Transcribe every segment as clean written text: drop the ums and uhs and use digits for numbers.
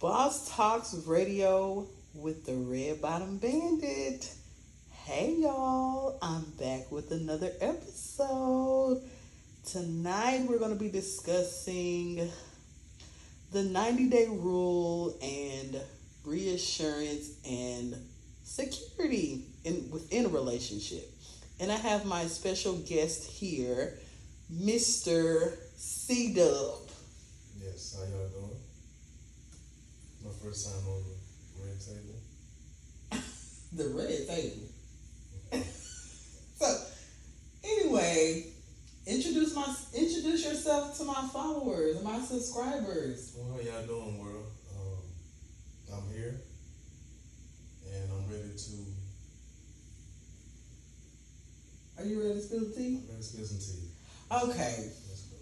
Boss Talks Radio with the Red Bottom Bandit. Hey y'all, I'm back with another episode. Tonight we're going to be discussing the 90-day rule and reassurance and security within a relationship. And I have my special guest here, Mr. C Dub. Yes, how y'all doing? My first time on the red table. The red table. So, anyway, introduce yourself to my followers and my subscribers. Well, how y'all doing, world? I'm here, and I'm ready to. Are you ready to spill the tea? I'm ready to spill some tea. Okay.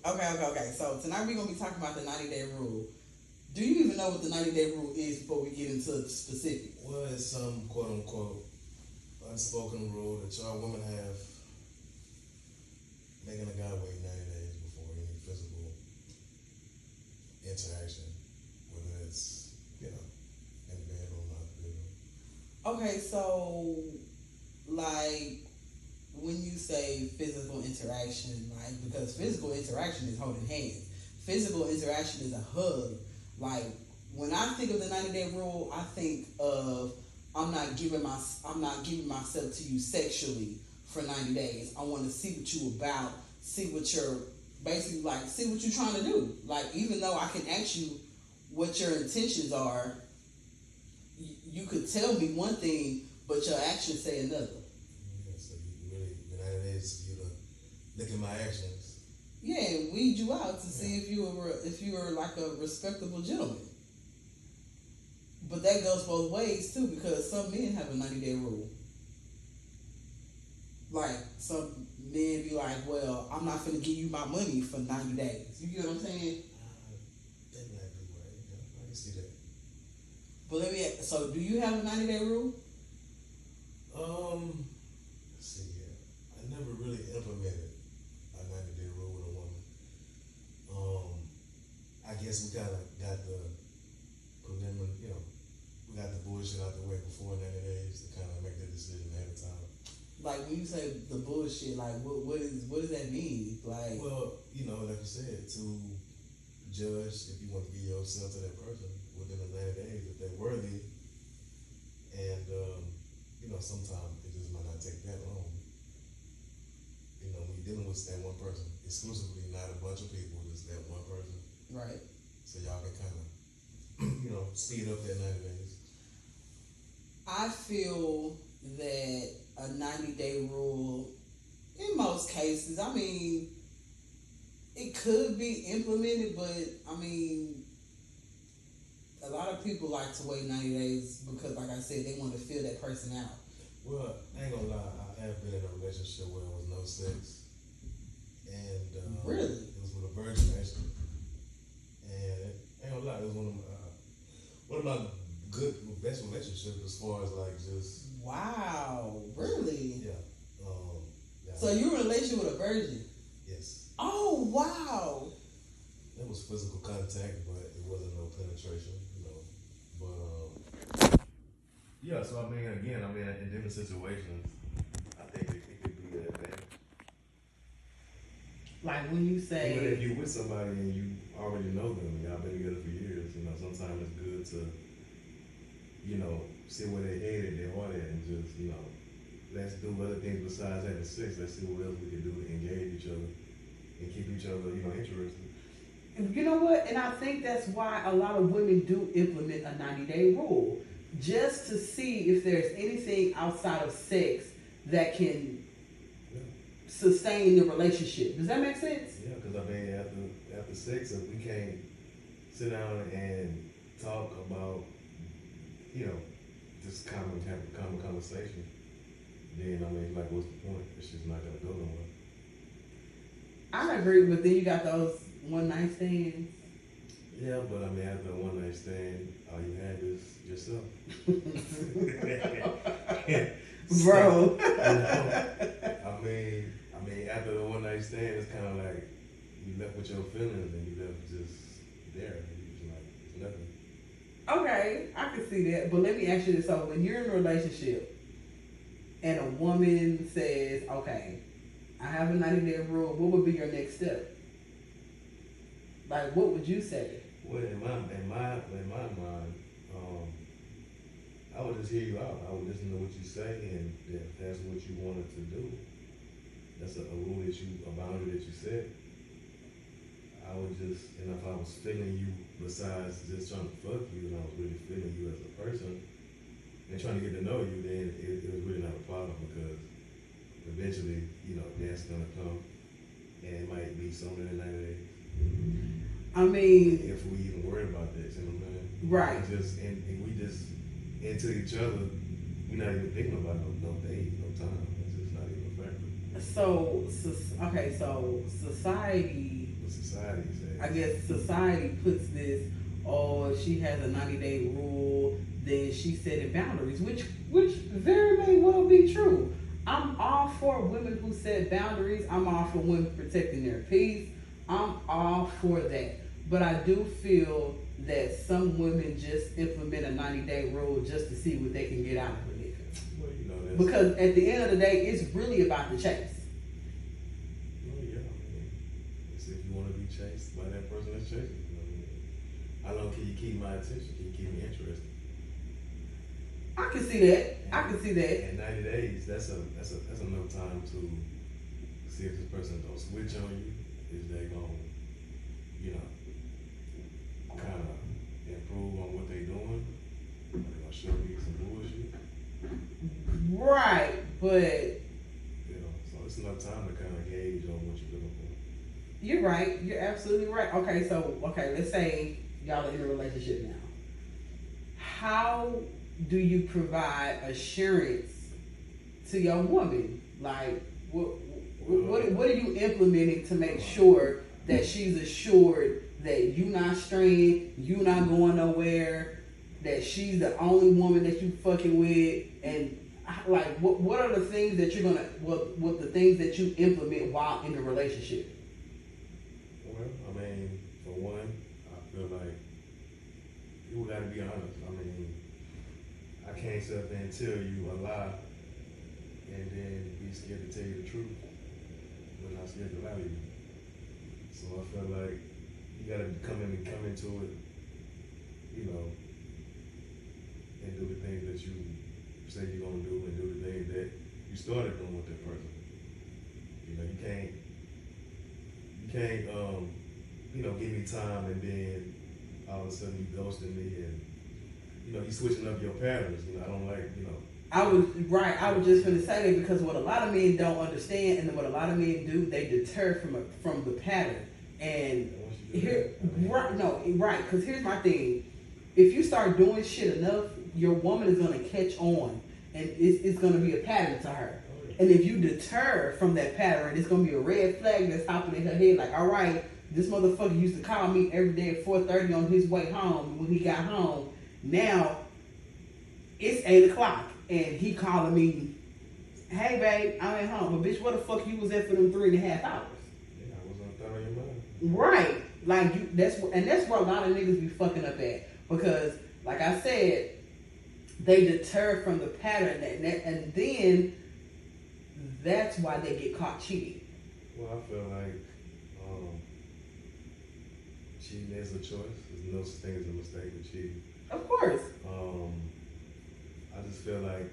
Okay. So tonight we're gonna be talking about the 90-day rule. Do you even know what the 90-day rule is before we get into the specifics? Well, it's some quote unquote unspoken rule that y'all women have, making a guy wait 90 days before any physical interaction, whether it's, in the bedroom or not the bedroom. Okay, so like when you say physical interaction, like because physical interaction is holding hands. Physical interaction is a hug. Like when I think of the 90-day rule, I think of I'm not giving myself to you sexually for 90 days. I want to see what you about, see what you're basically like, see what you're trying to do. Like even though I can ask you what your intentions are, you could tell me one thing, but your actions say another. Yeah, so you really, the 90 days for you to look at my actions. Yeah, and weed you out to see if you were like a respectable gentleman. But that goes both ways too, because some men have a 90-day rule. Like some men be like, "Well, I'm not finna give you my money for 90 days." You get what I'm saying? That might be right. Yeah, I can see that. But let me ask, so do you have a 90-day rule? Let's see here. I never really implemented a 90-day rule with a woman. I guess we kind of got the preliminary, we got the bullshit out the way before 90 days to kind of make that decision ahead of time. Like when you say the bullshit, like what does that mean? Like, well, like you said, to judge if you want to give yourself to that person within the 90 days, if they're worthy, and sometimes it just might not take that long. When you're dealing with that one person, exclusively, not a bunch of people, just that one person. right. So y'all can kind of, speed up that 90 days. I feel that a 90-day rule, in most cases, I mean, it could be implemented, but I mean, a lot of people like to wait 90 days because, like I said, they want to feel that person out. Well, I ain't gonna lie, I have been in a relationship where there was no sex. And Really? It was with a virgin, actually. And I ain't gonna lie, it was one of my best relationships as far as like just. Wow, really? Yeah. Yeah. So you were in a relationship with a virgin? Yes. Oh, wow. It was physical contact, but it wasn't no penetration, But yeah, so again, in different situations, I think it could be that thing. Like when you say, even if you're with somebody and you already know them, y'all been together for years, sometimes it's good to, see where they headed, their heart at, and just, let's do other things besides having sex. Let's see what else we can do to engage each other and keep each other, interested. you know what? And I think that's why a lot of women do implement a 90-day rule, just to see if there's anything outside of sex that can sustain the relationship. Does that make sense? Yeah, because after sex, if we can't sit down and talk about, just have a common conversation, then like, what's the point? It's just not gonna go nowhere. I agree, but then you got those one night stands. Yeah, but after a one night stand, all you had is yourself. Bro. After the one night stand, it's kind of like you left with your feelings and you left just there. You just like, it's nothing. Okay, I can see that. But let me ask you this. So when you're in a relationship and a woman says, okay, I have a 90-day rule, what would be your next step? Like, what would you say? Well, in my mind, I would just hear you out. I would listen to what you say, and if that's what you wanted to do, that's a rule a boundary that you set. I would just, and if I was feeling you, besides just trying to fuck you, and I was really feeling you as a person, and trying to get to know you, then it was really not a problem, because eventually, that's gonna come, and it might be sooner than 90 days. I mean, if we even worry about this, you know what I'm saying? Right. And we just into each other, we're not even thinking about no days, no time. It's just not even a factor. So society. What society says. I guess society puts this. Oh, she has a 90-day rule. Then she setting boundaries, which very may well be true. I'm all for women who set boundaries. I'm all for women protecting their peace. I'm all for that. But I do feel that some women just implement a 90-day rule just to see what they can get out of a nigga. Well, because at the end of the day, it's really about the chase. Well, yeah. It's if you want to be chased by that person that's chasing you. How long can you keep my attention? Can you keep me interested? I can see that. I can see that. In 90 days, that's enough time to see if this person don't switch on you. Is they gonna, kind of improve on what they doing? Are they gonna show me some bullshit? Right, but so it's enough time to kind of gauge on what you're looking for. You're right. You're absolutely right. Okay, let's say y'all are in a relationship now. How do you provide assurance to your woman? Like, what are you implementing to make sure that she's assured that you not straying, you not going nowhere, that she's the only woman that you fucking with, and like what are the things that you're gonna what the things that you implement while in the relationship? Well, I mean, for one, I feel like you gotta be honest. I mean, I can't sit up there and tell you a lie and then be scared to tell you the truth when I'm scared to lie to you. So I feel like you gotta come into it, and do the things that you say you're gonna do, and do the things that you started doing with that person. You can't, give me time and then all of a sudden you ghosting me and you switching up your patterns. I don't like, I was just going to say that, because what a lot of men don't understand, and what a lot of men do, they deter from the pattern. And because here's my thing: if you start doing shit enough, your woman is going to catch on, and it's going to be a pattern to her. And if you deter from that pattern, it's going to be a red flag that's hopping in her head. Like, all right, this motherfucker used to call me every day at 4:30 on his way home. When he got home, now it's 8 o'clock. And he calling me, hey babe, I'm at home. But bitch, what the fuck you was at for them 3.5 hours? Yeah, I was on thought on your mind. Right. Like that's where a lot of niggas be fucking up at. Because, like I said, they deter from the pattern and then that's why they get caught cheating. Well, I feel like cheating is a choice. There's no such thing as a mistake with cheating. Of course. I just feel like,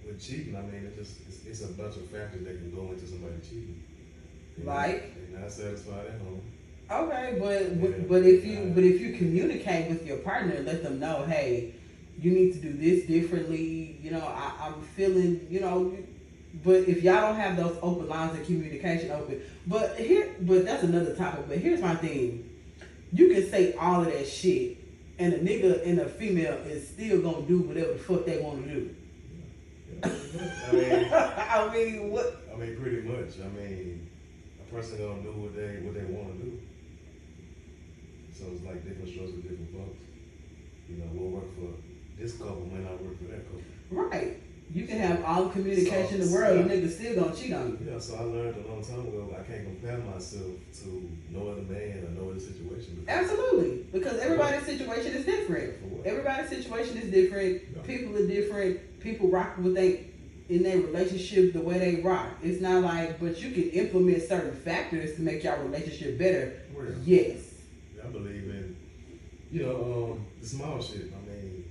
with cheating, I mean, it's a bunch of factors that can go into somebody cheating. Like? They're not satisfied at home. Okay, but if you communicate with your partner and let them know, hey, you need to do this differently. I'm feeling, But if y'all don't have those open lines of communication open, but that's another topic. But here's my thing: you can say all of that shit, and a nigga and a female is still gonna do whatever the fuck they want to do. I mean, what? I mean, pretty much. I mean, a person gonna do what they want to do. So it's like different strokes for different folks. What work for this couple may not work for that couple. Right. You can have all the communication in the world, and niggas still gonna cheat on you. Yeah, so I learned a long time ago I can't compare myself to no other man or no other situation. Absolutely. because everybody's situation is different. Everybody's situation is different. Yeah. People are different. People rock with in their relationship the way they rock. It's not like, but you can implement certain factors to make your relationship better. Well, yes. I believe in, the small shit. I mean,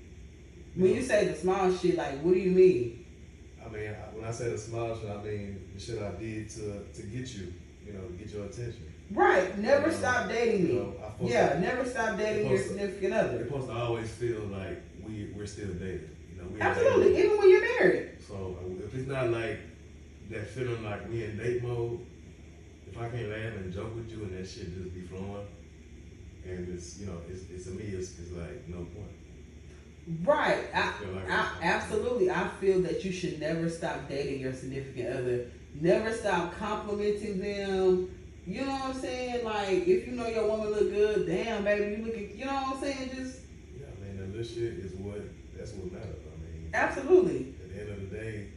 when you say the small shit, like, what do you mean? I mean, when I say the small shit, I mean the shit I did to get you, to get your attention. Right. Never stop dating me. Never stop dating your significant other. You're supposed to always feel like we're still dating. Absolutely. Even when you're married. So if it's not like that feeling like we in date mode, if I can't laugh and joke with you and that shit just be flowing, and it's it's to me it's like no point. Right. I absolutely. I feel that you should never stop dating your significant other. Never stop complimenting them. You know what I'm saying? Like, if you know your woman look good, damn, baby, you looking, you know what I'm saying? Just. Yeah, I mean, and this shit is that's what matters. I mean. Absolutely. At the end of the day.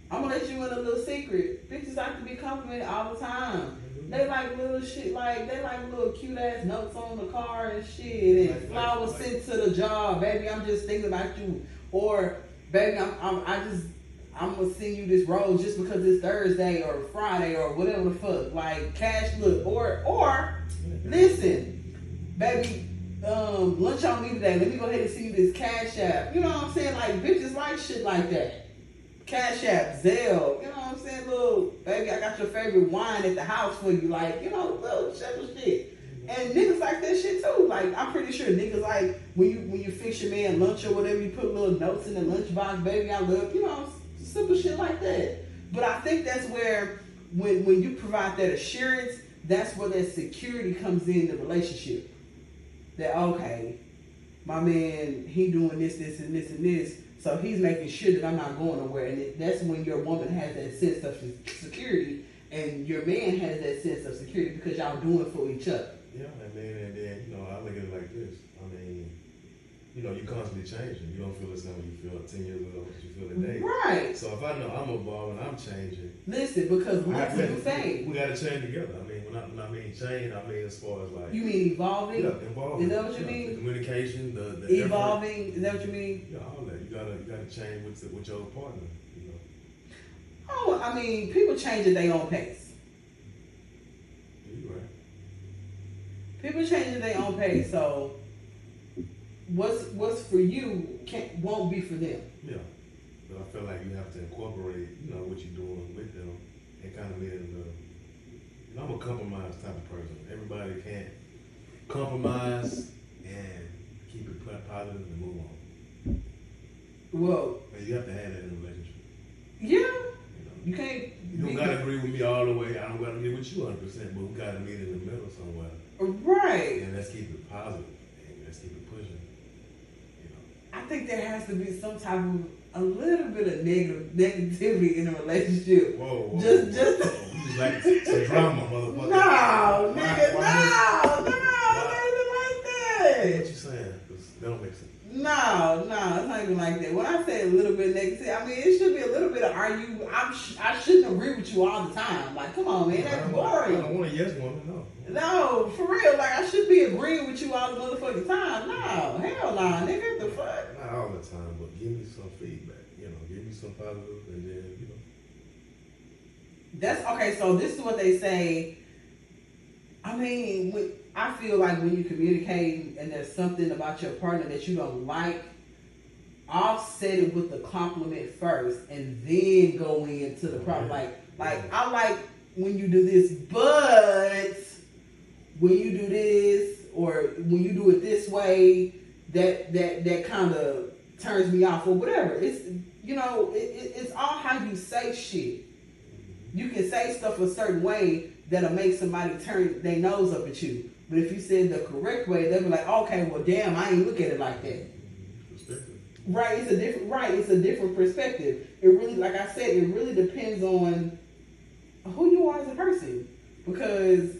I'm gonna let you in a little secret. Bitches like to be complimented all the time. Mm-hmm. They like little shit, they like little cute ass notes on the car and shit, and flowers sent to the job. Baby, I'm just thinking about you. Or, baby, I'm gonna send you this rose just because it's Thursday or Friday or whatever the fuck. Like, cash look. Or listen, baby, lunch on me today. Let me go ahead and send you this Cash App. You know what I'm saying? Like, bitches like shit like that. Cash App, Zelle, you know what I'm saying? Little, baby, I got your favorite wine at the house for you. Like, little simple shit. And niggas like that shit too. Like, I'm pretty sure niggas like when you fix your man lunch or whatever, you put little notes in the lunchbox, baby, I love, simple shit like that. But I think that's where when you provide that assurance, that's where that security comes in the relationship. That, okay, my man, he doing this, and this, and this, so he's making sure that I'm not going nowhere. And that's when your woman has that sense of security, and your man has that sense of security because y'all doing for each other. Yeah, and then I look at it like this. I mean, you're constantly changing. You don't feel the same when you feel 10 years ago as you feel today. Right. So if I know I'm evolving, I'm changing. Listen, because what's the same? We got to change together. I mean, when I mean change, I mean as far as like. You mean evolving? Yeah, evolving. Is that what you mean? The communication, the evolving. Effort. Is that what you mean? Yeah, all that. You gotta change with your partner. Oh, I mean, people change at their own pace. You're right. People change at their own pace, so what's for you won't be for them. Yeah, but I feel like you have to incorporate, what you're doing with them, and kind of meet in the. I'm a compromise type of person. Everybody can't compromise and keep it positive and move on. Well, but you have to have that in a relationship. Yeah, you can't. You don't gotta agree with me all the way. I don't gotta agree with you 100%, but we gotta meet in the middle somewhere. Right. And let's keep it positive and let's keep it pushing. I think there has to be some type of a little bit of negativity in a relationship. Whoa. Just. You just like some drama, motherfucker. No, nigga, no, nothing like that. What you saying? Because that don't make sense. No, it's not even like that. When I say a little bit negative, I mean it should be a little bit of I shouldn't agree with you all the time. Like, come on, man, that's boring. I don't want a yes woman, no. No, for real. Like, I should be agreeing with you all the motherfucking time. No, hell no, nigga, the fuck. Not all the time, but give me some feedback. Give me some positive, and then That's okay. So this is what they say. I mean, I feel like when you communicate and there's something about your partner that you don't like, offset it with the compliment first and then go into the problem. Like I like when you do this, but when you do this or when you do it this way, that kind of turns me off or whatever. It's it's all how you say shit. You can say stuff a certain way that'll make somebody turn their nose up at you. But if you said the correct way, they'll be like, okay, well, damn, I ain't look at it like that. Right, it's a different perspective. It really, like I said, it really depends on who you are as a person. Because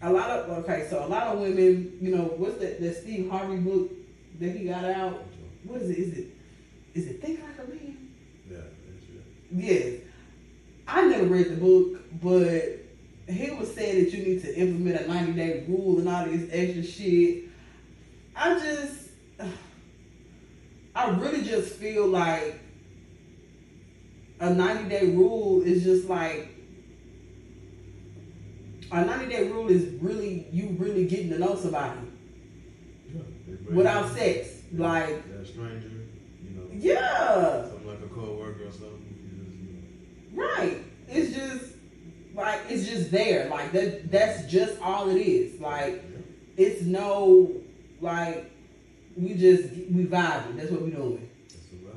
a lot of women, what's that Steve Harvey book that he got out? What is it? Is it Think Like a Man? Yeah, that's true. Yes. I never read the book, but he was saying that you need to implement a 90-day rule and all this extra shit. I really just feel like a 90-day rule is just like, a 90-day rule is really, you really getting to know somebody. Yeah, without sex. Like, a stranger, you know. Yeah. Something like a co-worker or something. Right. It's just, like, it's just there. Like, that's just all it is. Like, it's no, like, we vibing. That's what we doing.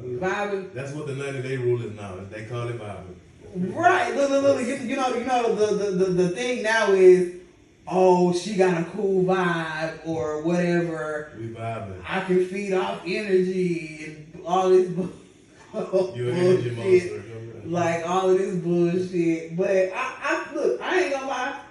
We vibing. That's what the 90-day rule is now. They call it vibing. Right. Look. You know, the thing now is, oh, she got a cool vibe or whatever. We vibing. I can feed off energy and all this You're an energy monster. Like all of this bullshit. But I ain't gonna lie.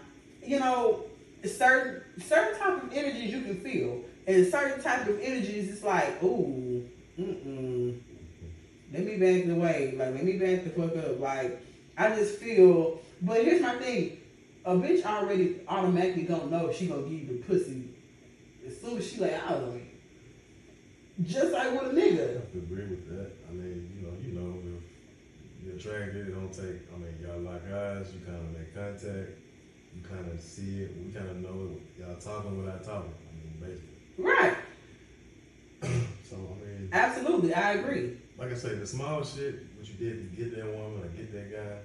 You know, certain type of energies you can feel, and certain type of energies it's like, ooh, let me back the way. Like, let me back the fuck up. Like, I just feel. But here's my thing. A bitch already automatically gonna know if she gonna give you the pussy as soon as she lay out on it. Just like with a nigga. I have to agree with that. I mean, you know, if you're attracted, it don't take. I mean, y'all lock eyes, you kind of make contact, you kind of see it, we kind of know it. Y'all talking without talking. I mean, basically. Right. So I mean. Absolutely, I agree. Like I say, the small shit, what you did to get that woman or get that guy,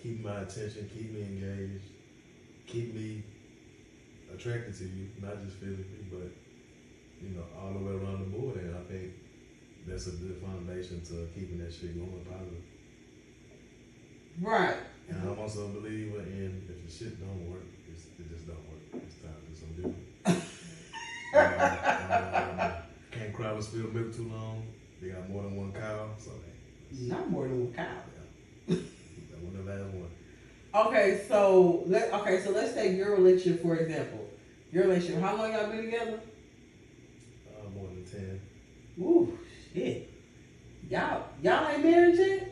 keep my attention, keep me engaged. Keep me attracted to you, not just physically, but, you know, all the way around the board. And I think that's a good foundation to keeping that shit going positive. Right. And I'm also a believer in if the shit don't work, it just don't work. It's time to do something different. Can't cry with spilled milk too long. They got more than one cow, so not more than one cow. Yeah. That one the last one. Okay, so let's take your relationship for example. Your relationship, how long y'all been together? More than 10. Ooh, shit. Y'all ain't married yet?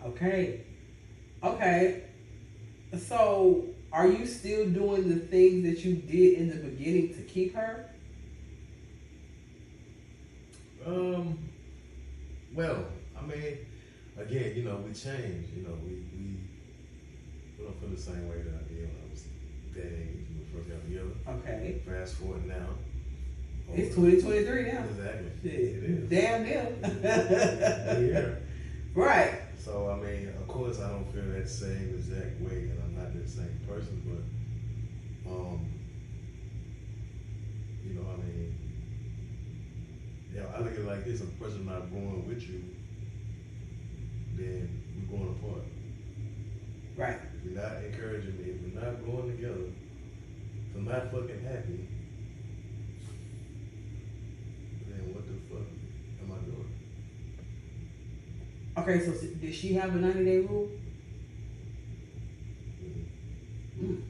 Okay. So, are you still doing the things that you did in the beginning to keep her? Well, I mean, again, you know, we change. You know, we don't feel the same way that I did when I was that age when we first got together. Okay. Fast forward now. It's 2023 now. Exactly. Shit. It is. Damn near. Yeah. Right. So, I mean, of course, I don't feel that same exact way, and I'm not that same person, but, you know, I mean, I look at it like this: if a person not growing with you, then we're going apart. Right. If you're not encouraging me, if we're not growing together, if I'm not fucking happy, then what the fuck am I doing? Okay, so did she have a 90-day rule? Mm-hmm.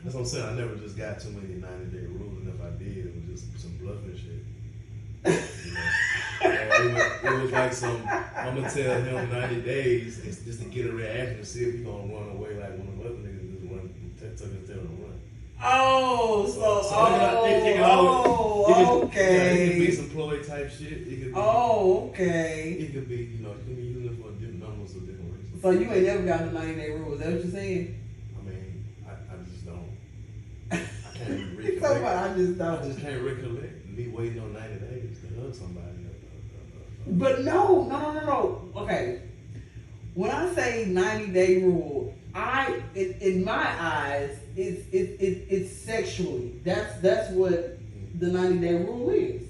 That's what I'm saying. I never just got too many 90-day rules, and if I did, it was just some bluffing shit. You know? It was like I'm gonna tell him 90 days just to get a reaction to see if he's gonna run away like one of the other niggas just run, tuck his tail and run. Okay. It could be some ploy type shit. It could be, okay. It could be, you know, it could be using it for different numbers or different reasons. So you ain't never got the 90-day rule, is that what you're saying? I mean, I just don't. I can't even recollect. I just can't recollect me waiting on 90 days to hug somebody. But no. Okay. When I say 90-day rule, in my eyes, it's sexually. That's what the 90-day rule is.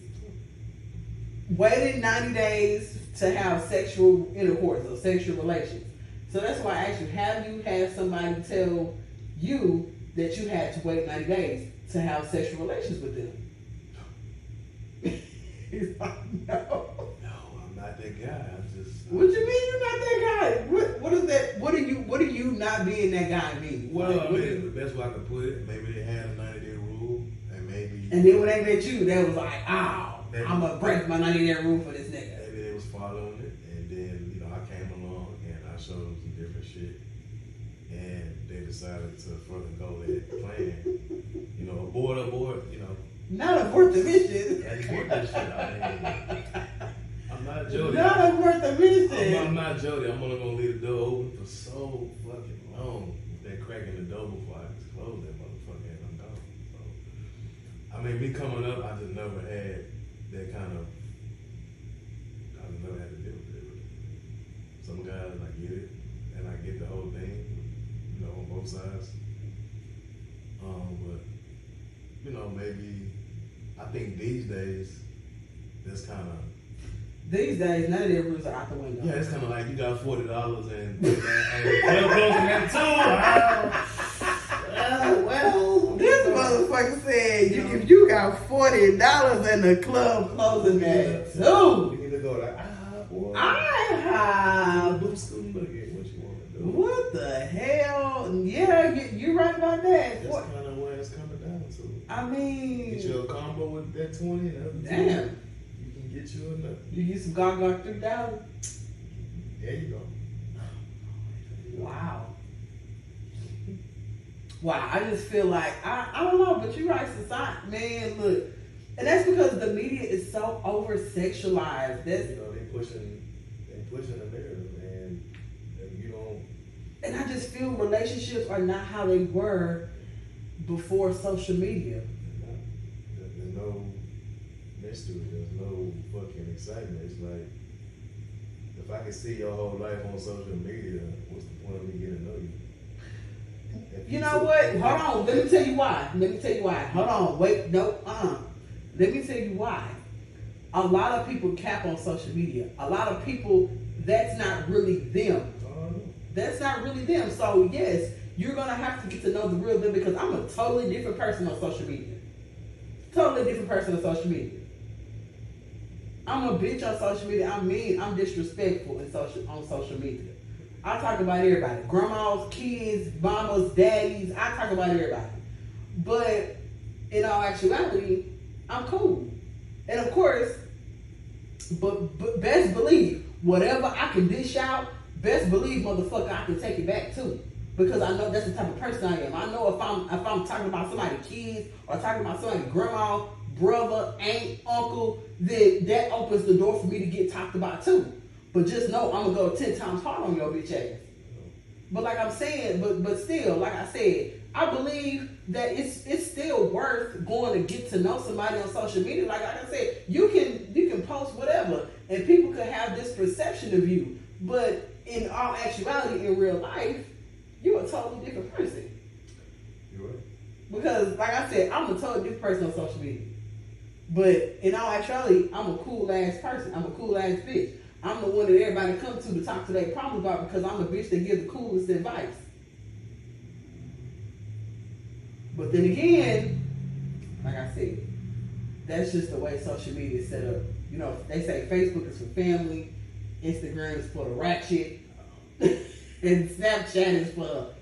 Waiting 90 days to have sexual intercourse or sexual relations. So that's why I asked you, have you had somebody tell you that you had to wait 90 days to have sexual relations with them? He's like, no. No, I'm not that guy. What you mean you're not that guy? What is that? What do you not being that guy mean? Well, I mean, the best way I could put it, maybe they had a 90-day rule, and maybe. And then when they met you, they was like, "Oh, I'm gonna break my 90-day rule for this nigga." Maybe they was following it, and then I came along and I showed them some different shit, and they decided to further go that plan. Abort want to abort, Not abort the mission. Yeah, you abort that shit. I'm not Jody. Not abort the mission. I'm not Jody. I'm only gonna leave the door open for so fucking long. With that crack in the door before I just close that motherfucker and I'm gone. So, I mean, me coming up, I just never had that kind of. I just never had to deal with it. Some guys, I get it, and I get the whole thing, on both sides. But maybe I think these days, that's kind of. These days, none of their rules are out the window. Yeah, it's kind of like you got $40 and club closing at 2. Well, this motherfucker said if you got $40 and the club closing at 2. You need to go like, boy. What What the hell? Yeah, you're right about that. That's kind of where it's coming down to. I mean, get you a combo with that 20 and other damn. 20. You can get you enough. You get some Gaga 3000. There you go. Wow. Wow, I just feel like I don't know, but you're right, society, man. Look, and that's because the media is so over sexualized. That's they pushing the narrative, and you don't. And I just feel relationships are not how they were before social media. There's no mystery. There's no fucking excitement. It's like, if I can see your whole life on social media, what's the point of me getting to know you? You know what? Hold on. Let me tell you why. Hold on. Wait. No. Let me tell you why. A lot of people cap on social media. A lot of people, that's not really them. That's not really them. So yes, you're gonna have to get to know the real them because I'm a totally different person on social media. Totally different person on social media. I'm a bitch on social media. I mean, I'm disrespectful on social media. I talk about everybody. Grandmas, kids, mamas, daddies. I talk about everybody. But in all actuality, I'm cool. And of course, but best believe, whatever I can dish out, best believe, motherfucker, I can take it back too. Because I know that's the type of person I am. I know if I'm talking about somebody's kids or talking about somebody's grandma, brother, aunt, uncle, then that opens the door for me to get talked about too. But just know I'm gonna go 10 times hard on your bitch ass. But like I'm saying, but still, like I said, I believe that it's still worth going to get to know somebody on social media. Like I said, you can post whatever, and people could have this perception of you. But in all actuality, in real life, you're a totally different person. You're right. Because like I said, I'm a totally different person on social media. But in all actuality, I'm a cool ass person. I'm a cool ass bitch. I'm the one that everybody come to talk to their problems about because I'm the bitch that gives the coolest advice. But then again, like I said, that's just the way social media is set up. You know, they say Facebook is for family, Instagram is for the ratchet, and Snapchat is for,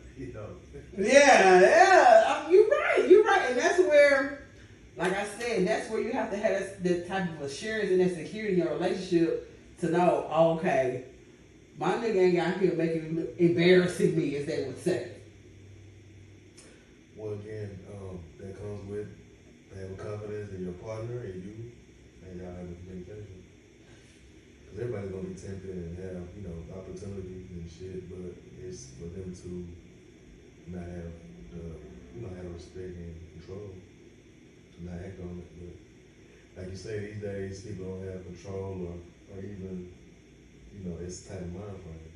yeah. You're right. And that's where, like I said, that's where you have to have that type of assurance and that security in your relationship to know, okay, my nigga ain't out here embarrassing me, as they would say. Well, again, that comes with having confidence in your partner and you, and y'all having communication. Because everybody's gonna be tempted and have, opportunities and shit, but it's for them to not have the respect and control to not act on it. But like you say, these days people don't have control or even, it's tight of mind frame.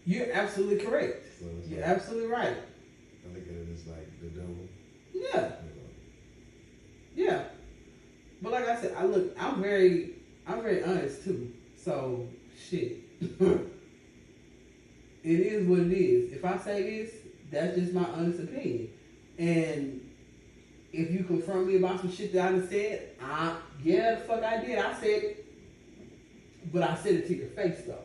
You're absolutely correct. So you're absolutely right. I look at it as like the devil. Yeah. Yeah. But like I said, I'm very honest too. So shit. It is what it is. If I say this, that's just my honest opinion. And if you confront me about some shit that I done said, yeah, the fuck I did. I said it. But I said it to your face though.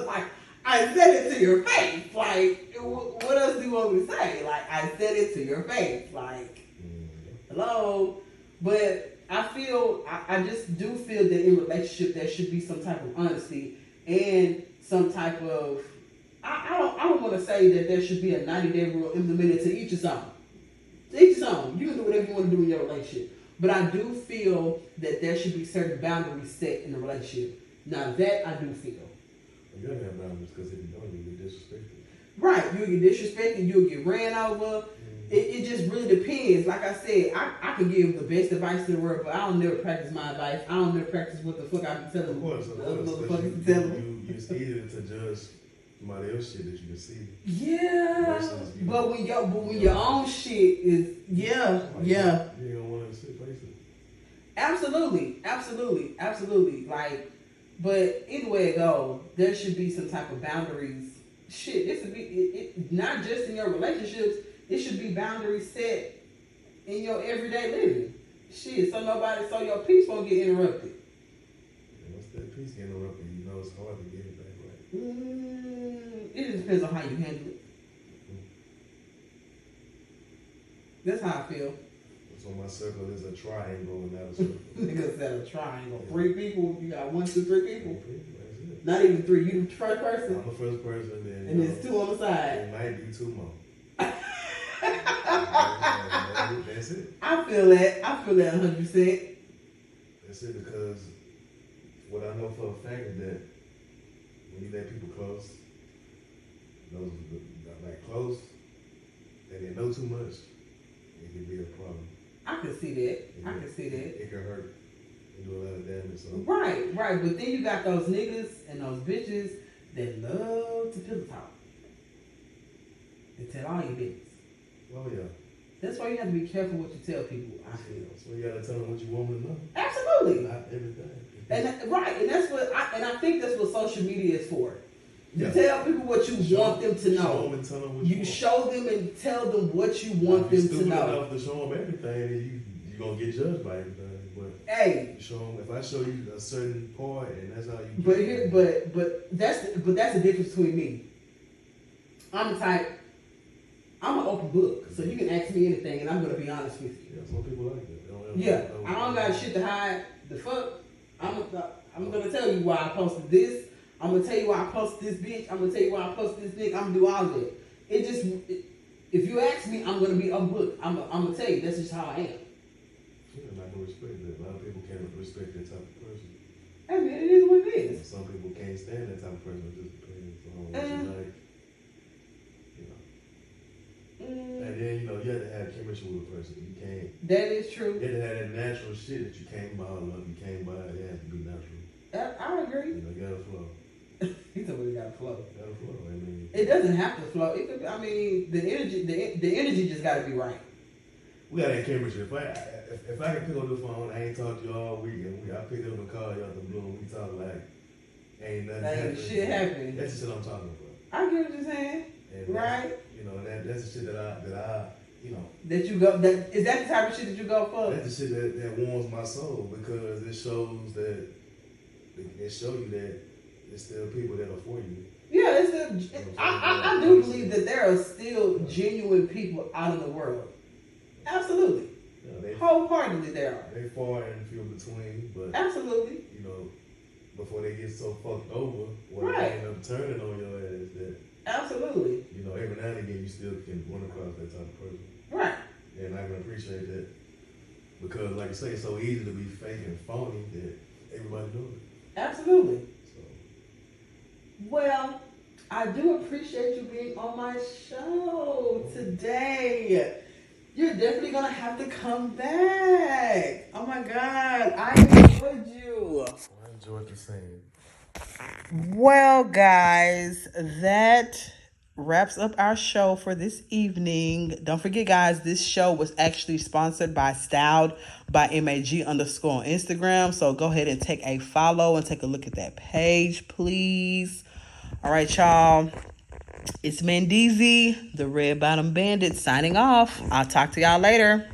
Like, I said it to your face. Like, what else do you want me to say? Like, I said it to your face. Like, hello? But I just do feel that in relationship there should be some type of honesty and some type of, I I don't want to say that there should be a 90-day rule implemented to each his own. To each his own. You can do whatever you want to do in your relationship. But I do feel that there should be certain boundaries set in the relationship. Now that I do feel. You gotta have boundaries because if you don't, you'll get disrespected. Right. You'll get disrespected. You'll get ran over. It just really depends. Like I said, I can give the best advice in the world, but I don't never practice my advice. I don't never practice what the fuck I be telling Of course. motherfuckers to tell them. It's easier to judge somebody else's shit that you can see. Yeah. But when your own shit is you don't want to sit face it. Absolutely. Like, but either way it goes, there should be some type of boundaries. Shit, it should be not just in your relationships. It should be boundaries set in your everyday living. Shit, so your peace won't get interrupted. And once that peace get interrupted, you know it's hard to get it back right. It just depends on how you handle it. That's how I feel. So my circle is a triangle and not a circle. Nigga said a triangle. 3 people. You got 1, 2, 3 people. 3 people. That's it. Not even 3. You the first person. I'm the first person, and there's 2 on the side. It might be 2 more. That's it. I feel that 100%. That's it, because what I know for a fact is that when you let people close, those like close, and they know too much, it can be a problem. I can see that. It can hurt and do a lot of damage. So. Right. But then you got those niggas and those bitches that love to pillow talk and tell all your business. Oh yeah. That's why you have to be careful what you tell people. I feel. So you gotta tell them what you want them to know. Absolutely. Not everything. And I think that's what social media is for. You tell people what you want them to know. Show them and tell them what you want. Show them and tell them what you want them to know. Enough to show them everything, and you're gonna get judged by everything. But hey, you show them, if I show you a certain part, and that's how you. But that's the difference between me. I'm the type. I'm an open book, so you can ask me anything, and I'm gonna be honest with you. Yeah, some people like that. I don't got shit to hide. The fuck, I'm gonna tell you why I posted this. I'm gonna tell you why I posted this bitch. I'm gonna tell you why I posted this nigga. I'm gonna do all of that. If you ask me, I'm gonna be open book. I'm gonna tell you that's just how I am. Yeah, I'm not gonna respect that. A lot of people can't respect that type of person. Hey man, it is what it is. Some people can't stand that type of person. It just depends on what you like. And then, you have to have chemistry with a person. You can't. That is true. You have to have that natural shit that you can't bottle up. You can't buy it. It has to be natural. I agree. You gotta flow. He told me it gotta flow. Gotta flow. I mean, it doesn't have to flow. It could. The energy just gotta be right. We got that chemistry. If I can pick up the phone, I ain't talked to you all week, and I pick up and call you out the blue, and we talk like ain't nothing happening. Shit happening. That's the shit I'm talking about. I get what you're saying. And right. That's the shit that I That you go. Is that the type of shit that you go for? That's the shit that warms my soul, because it shows that it show you that there's still people that are for you. Yeah, I do believe that there are still genuine people out in the world. Absolutely. Wholeheartedly there are. They far and few between, but absolutely. Before they get so fucked over, right. They end up turning on your ass. That absolutely. Every now and again you still can run across that type of person. Right. And I can appreciate that, because, like I say, it's so easy to be fake and phony that everybody does it. Absolutely. So. Well, I do appreciate you being on my show today. You're definitely gonna have to come back. Oh my God, I enjoyed you. I enjoyed the same. Well, guys, that wraps up our show for this evening. Don't forget, guys, this show was actually sponsored by Styled by MAG_ on Instagram. So go ahead and take a follow and take a look at that page, please. All right, y'all. It's Mandeezy, the Red Bottom Bandit, signing off. I'll talk to y'all later.